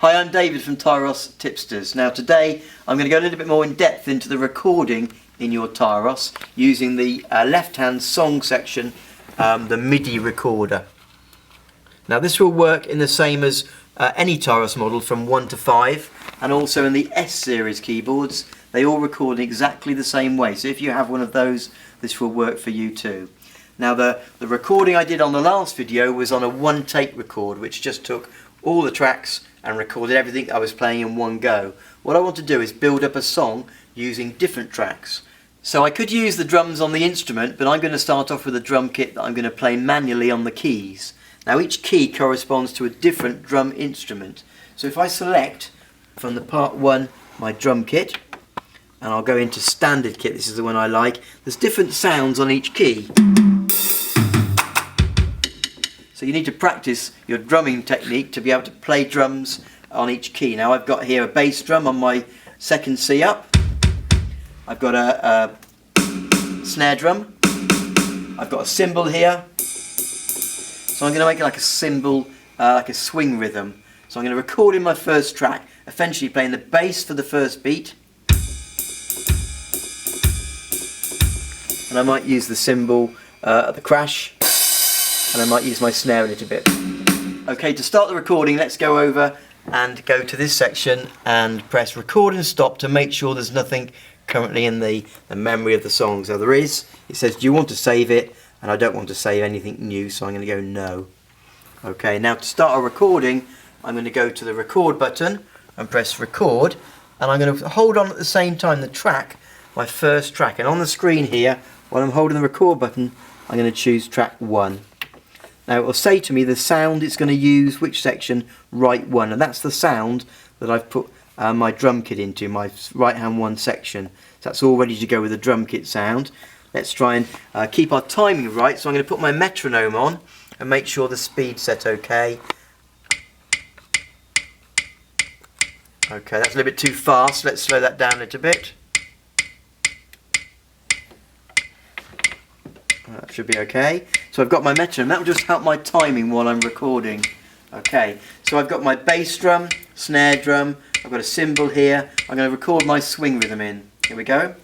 Hi, I'm David from Tyros Tipsters. Now today I'm going to go a little bit more in depth into the recording in your Tyros using the left-hand song section, the MIDI recorder. Now this will work in the same as any Tyros model from 1 to 5, and also in the S series keyboards. They all record in exactly the same way, so if you have one of those, this will work for you too. Now the recording I did on the last video was on a one-take record, which just took all the tracks and recorded everything I was playing in one go. What I want to do is build up a song using different tracks. So I could use the drums on the instrument, but I'm going to start off with a drum kit that I'm going to play manually on the keys. Now each key corresponds to a different drum instrument. So if I select from the part 1 my drum kit, and I'll go into standard kit, this is the one I like, there's different sounds on each key. So you need to practice your drumming technique to be able to play drums on each key. Now I've got here a bass drum on my second C up. I've got a snare drum. I've got a cymbal here. So I'm going to make it like a cymbal, like a swing rhythm. So I'm going to record in my first track, essentially playing the bass for the first beat. And I might use the cymbal at the crash. And I might use my snare a little bit. Okay, to start the recording, let's go over and go to this section and press record and stop to make sure there's nothing currently in the memory of the song. So there is. It says, do you want to save it? And I don't want to save anything new, so I'm going to go no. Okay, now to start a recording, I'm going to go to the record button and press record. And I'm going to hold on at the same time the track, my first track. And on the screen here, while I'm holding the record button, I'm going to choose track 1. Now it will say to me the sound it's going to use, which section, right 1, and that's the sound that I've put my drum kit into, my right hand 1 section. So that's all ready to go with the drum kit sound. Let's try and keep our timing right, so I'm going to put my metronome on and make sure the speed's set okay. Okay, that's a little bit too fast, let's slow that down a little bit. That should be okay. So I've got my metronome. That will just help my timing while I'm recording. Okay, so I've got my bass drum, snare drum, I've got a cymbal here. I'm going to record my swing rhythm in. Here we go.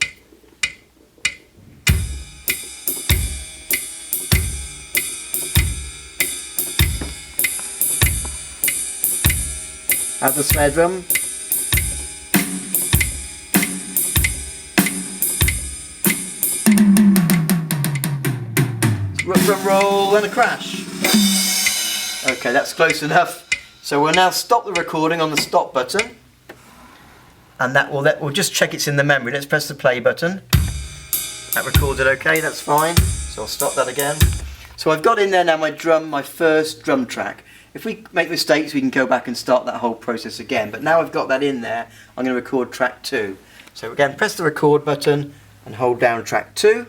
Add the snare drum. Drum roll and a crash. Okay, that's close enough. So we'll now stop the recording on the stop button, and we'll just check it's in the memory. Let's press the play button. That records it okay, that's fine. So I'll stop that again. So I've got in there now my first drum track. If we make mistakes, we can go back and start that whole process again. But now I've got that in there, I'm going to record track 2. So again, press the record button and hold down track 2.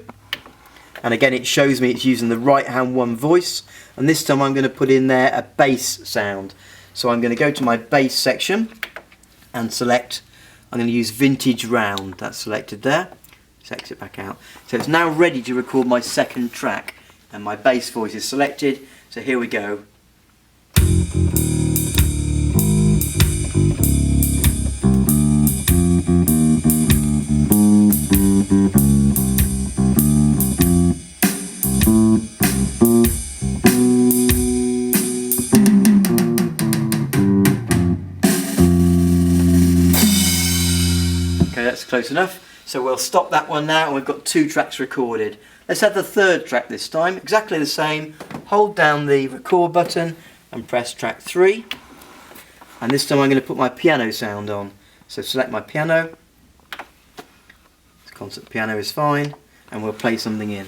And again, it shows me it's using the right hand 1 voice, and this time I'm going to put in there a bass sound. So I'm going to go to my bass section and select, I'm going to use vintage round. That's selected there. Let's exit back out. So it's now ready to record my second track, and my bass voice is selected. So here we go. That's close enough. So we'll stop that one now, and we've got 2 tracks recorded. Let's have the third track this time, exactly the same. Hold down the record button and press track 3. And this time I'm going to put my piano sound on. So select my piano. This concert piano is fine, and we'll play something in.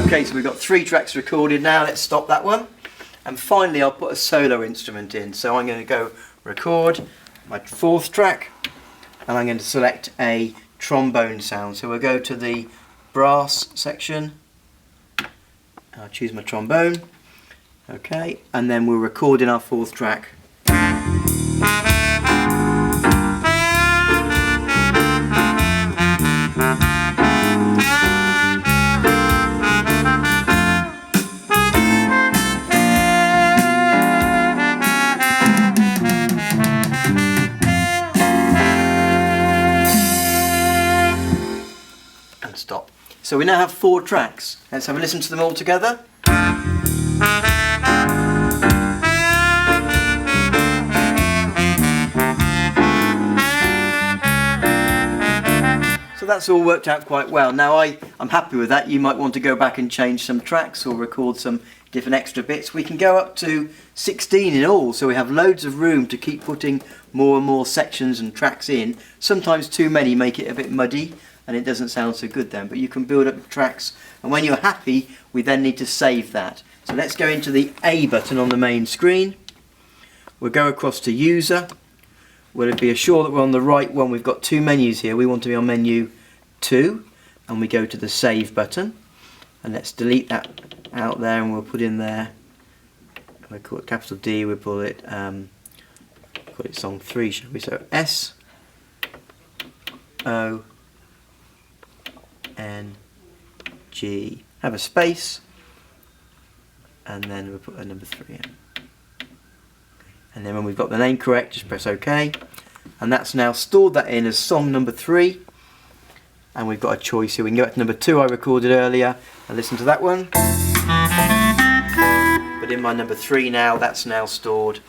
Okay, so we've got 3 tracks recorded now. Let's stop that one. And finally I'll put a solo instrument in. So I'm going to go record my 4th track, and I'm going to select a trombone sound. So we'll go to the brass section I'll choose my trombone. Okay, and then we'll record in our fourth track. And stop. So we now have 4 tracks. Let's have a listen to them all together. So that's all worked out quite well. Now I'm happy with that. You might want to go back and change some tracks or record some different extra bits. We can go up to 16 in all, so we have loads of room to keep putting more and more sections and tracks in. Sometimes too many make it a bit muddy and it doesn't sound so good then, but you can build up tracks, and when you're happy we then need to save that. So let's go into the A button on the main screen. We'll go across to user. We'll be assured that we're on the right one. We've got 2 menus here. We want to be on menu 2, and we go to the save button, and let's delete that out there, and we'll put in there, we'll call it capital D, we'll call it song 3, shall we? So S O N G, have a space, and then we'll put a number 3 in. And then when we've got the name correct, just press OK, and that's now stored that in as song number 3. And we've got a choice here. We can go back to number 2 I recorded earlier and listen to that one. But in my number 3 now, that's now stored.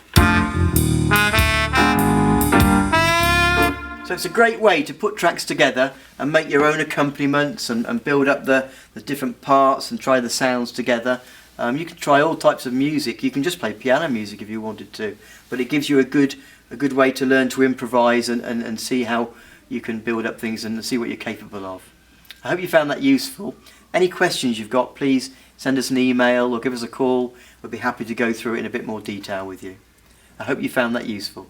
So it's a great way to put tracks together and make your own accompaniments and build up the different parts and try the sounds together. You can try all types of music. You can just play piano music if you wanted to, but it gives you a good way to learn to improvise and see how you can build up things and see what you're capable of. I hope you found that useful. Any questions you've got, please send us an email or give us a call. We'll be happy to go through it in a bit more detail with you. I hope you found that useful.